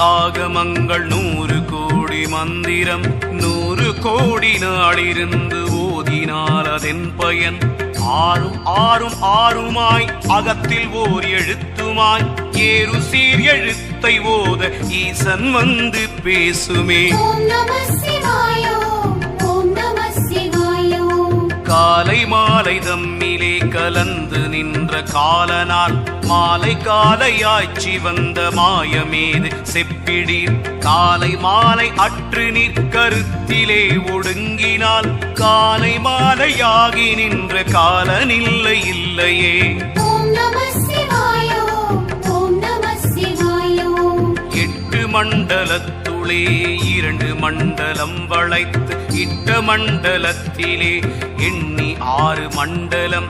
ஆகமங்கள் 100 கோடி மந்திரம் 100 கோடி நாளிருந்து ஓதினால் அதன் பயன் ஆறும் ஆறும் ஆறுமாய் அகத்தில் ஓர் எழுத்துமாய் ஏறு சீர் எழுத்தை ஓத ஈசன் வந்து பேசுமே. காலை மாலை தம்மிலே கலந்து நின்ற காலனால் மாலை காலையாய்ச்சி வந்த மாயமேது செப்பிடீர். காலை மாலை அற்று நிற்கருத்திலே ஒடுங்கினால் காலை மாலையாகி நின்ற காலனில்லை இல்லையே. 8 மண்டலத்துளே 2 மண்டலம் வளைத்து இட்ட மண்டலத்திலே எண்ணி 6 மண்டலம்